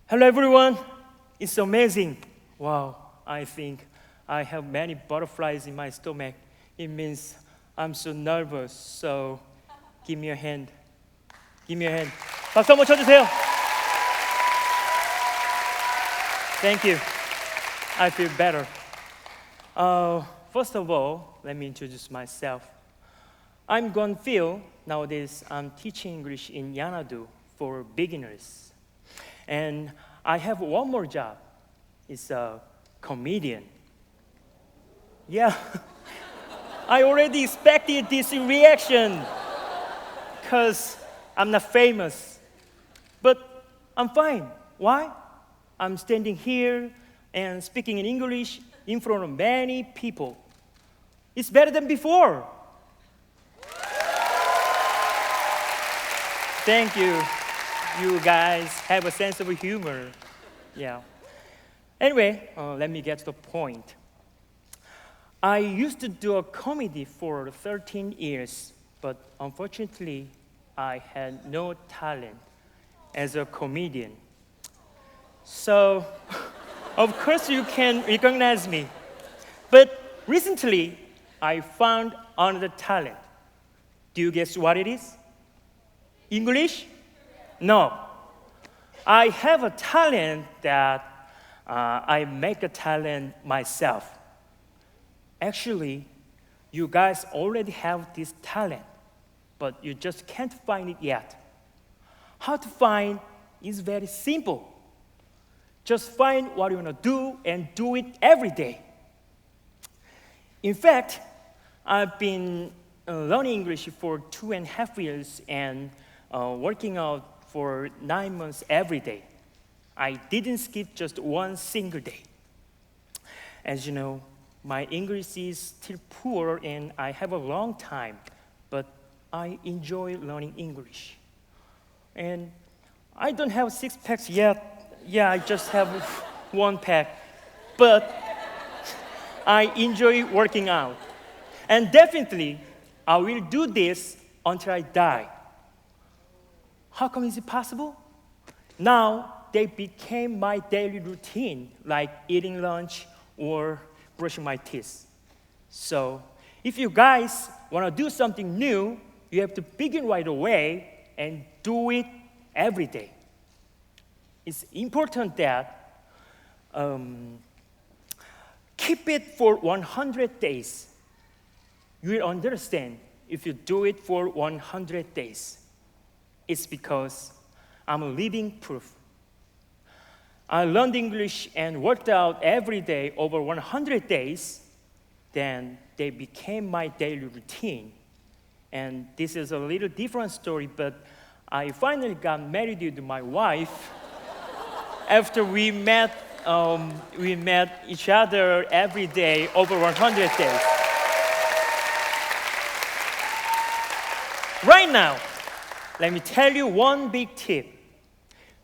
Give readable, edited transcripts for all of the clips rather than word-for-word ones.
Hello everyone, it's amazing. Wow, I think I have many butterflies in my stomach. It means I'm so nervous, so give me a hand. Give me a hand. 박수 한번 쳐주세요. Thank you. I feel better. First of all, let me introduce myself. I'm Kwon. Nowadays, I'm teaching English in Yanadu for beginners. And I have one more job. It's a comedian. Yeah, I already expected this reaction because I'm not famous. But I'm fine. Why? I'm standing here and speaking in English in front of many people. It's better than before. Thank you. You guys have a sense of humor. Yeah. Anyway, let me get to the point. I used to do a comedy for 13 years, but unfortunately, I had no talent as a comedian. So, of course, you can recognize me. But recently, I found another talent. Do you guess what it is? English? No. I have a talent that I make a talent myself. Actually, you guys already have this talent, but you just can't find it yet. How to find is very simple. Just find what you want to do and do it every day. In fact, I've been learning English for 2.5 years and working out for 9 months every day. I didn't skip just one single day. As you know, my English is still poor and I have a long time, but I enjoy learning English. And I don't have 6 packs yet. Yeah, I just have 1 pack. But I enjoy working out. And definitely, I will do this until I die. How come is it possible? Now, they became my daily routine, like eating lunch or brushing my teeth. So, if you guys want to do something new, you have to begin right away and do it every day. It's important that keep it for 100 days. You will understand if you do it for 100 days. It's because I'm a living proof. I learned English and worked out every day over 100 days. Then they became my daily routine. And this is a little different story, but I finally got married to my wife after we met each other every day over 100 days. Right now, let me tell you one big tip.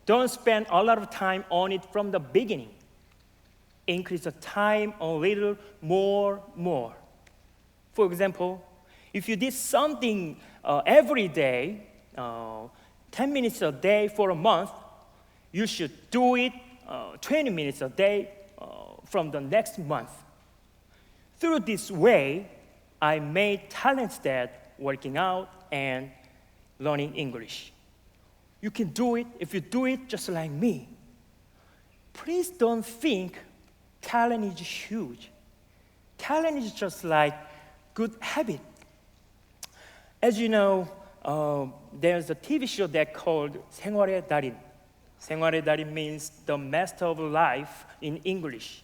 Don't spend a lot of time on it from the beginning. Increase the time a little more. For example, if you did something every day, 10 minutes a day for a month, you should do it 20 minutes a day from the next month. Through this way, I made talents that working out and learning English. You can do it if you do it just like me. Please don't think talent is huge. Talent is just like good habit. As you know, there's a TV show that called 생활의 달인. 생활의 달인 means the master of life in English.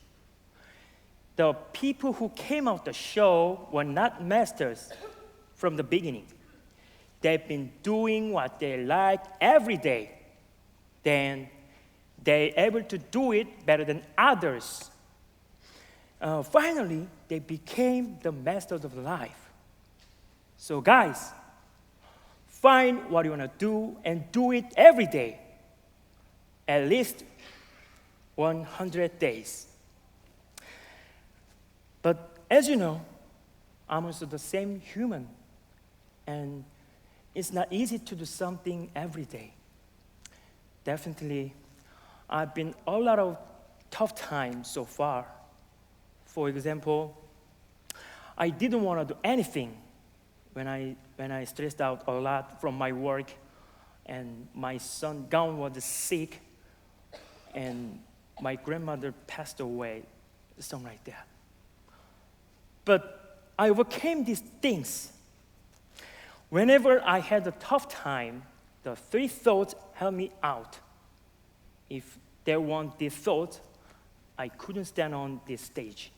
The people who came out the show were not masters from the beginning. They've been doing what they like every day. Then they're able to do it better than others. Finally, they became the masters of life. So guys, find what you want to do and do it every day. At least 100 days. But as you know, I'm also the same human. And it's not easy to do something every day. Definitely, I've been a lot of tough times so far. For example, I didn't want to do anything when I stressed out a lot from my work, and my son Kwon was sick, and my grandmother passed away, something like that. But I overcame these things. Whenever I had a tough time, the three thoughts helped me out. If there weren't these thoughts, I couldn't stand on this stage.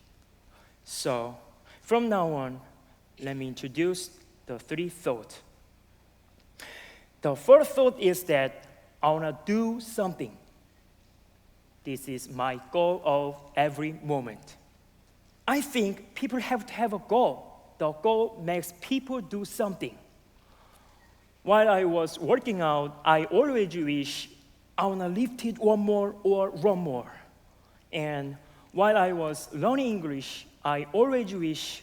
So from now on, let me introduce the three thoughts. The first thought is that I want to do something. This is my goal of every moment. I think people have to have a goal. The goal makes people do something. While I was working out, I always wish I want to lift it one more or one more. And while I was learning English, I always wish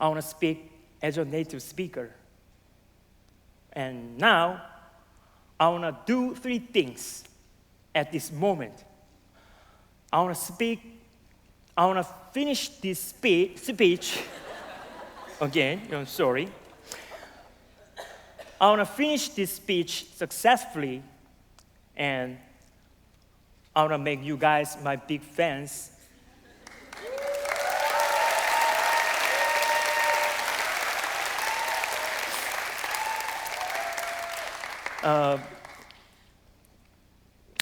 I want to speak as a native speaker. And now, I want to do three things at this moment. I want to speak, I want to finish this speech. Again, I'm sorry. I want to finish this speech successfully, and I want to make you guys my big fans.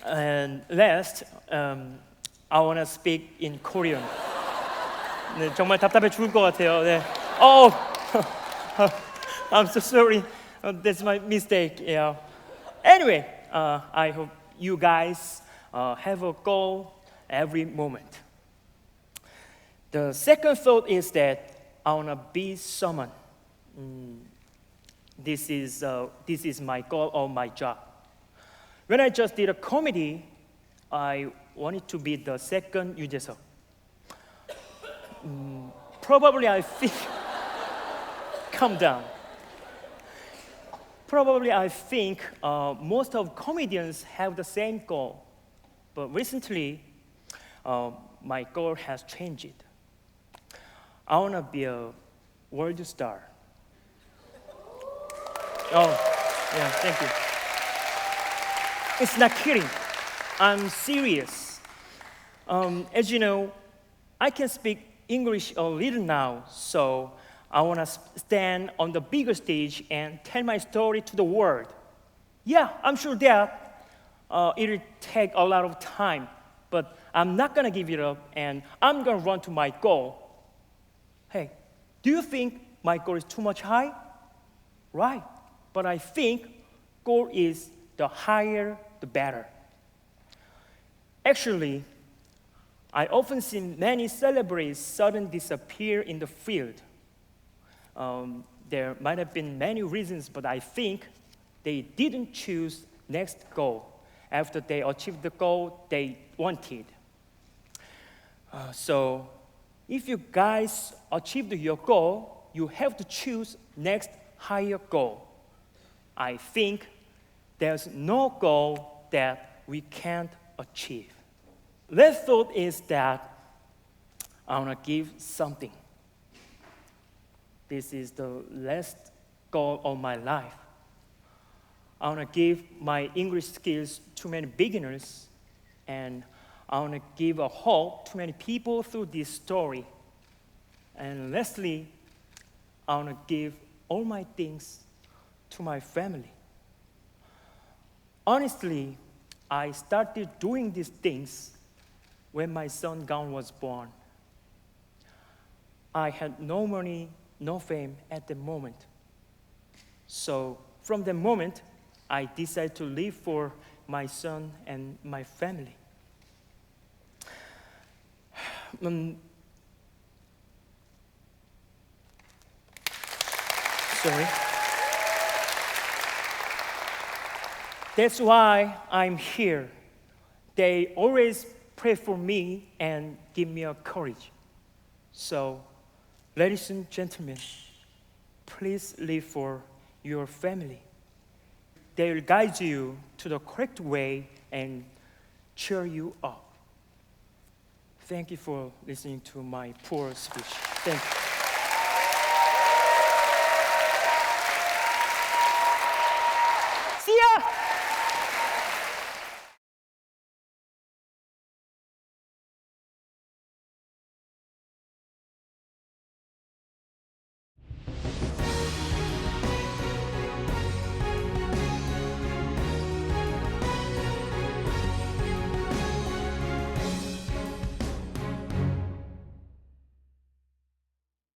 And last, I want to speak in Korean. 네, 정말 답답해 죽을 것 같아요. 네. Oh, I'm so sorry. That's my mistake. Yeah. Anyway, I hope you guys have a goal every moment. The second thought is that I want to be someone. This is my goal or my job. When I just did a comedy, I wanted to be the second 유재석. Probably I think, calm down. Probably I think most of comedians have the same goal, but recently my goal has changed. I want to be a world star. Oh, yeah, thank you. It's not kidding. I'm serious. As you know, I can speak English a little now, so I want to stand on the bigger stage and tell my story to the world. Yeah, I'm sure that it'll take a lot of time, but I'm not going to give it up, and I'm going to run to my goal. Hey, do you think my goal is too much high? Right, but I think goal is the higher, the better. Actually, I often see many celebrities suddenly disappear in the field. There might have been many reasons, but I think they didn't choose next goal after they achieved the goal they wanted. So if you guys achieved your goal, you have to choose next higher goal. I think there's no goal that we can't achieve. Last thought is that I want to give something. This is the last goal of my life. I want to give my English skills to many beginners, and I want to give a hope to many people through this story. And lastly, I want to give all my things to my family. Honestly, I started doing these things when my son Kwon was born. I had no money, no fame at the moment. So from the moment, I decided to live for my son and my family. Sorry. That's why I'm here. They always pray for me and give me a courage. So, ladies and gentlemen, please live for your family. They will guide you to the correct way and cheer you up. Thank you for listening to my poor speech. Thank you.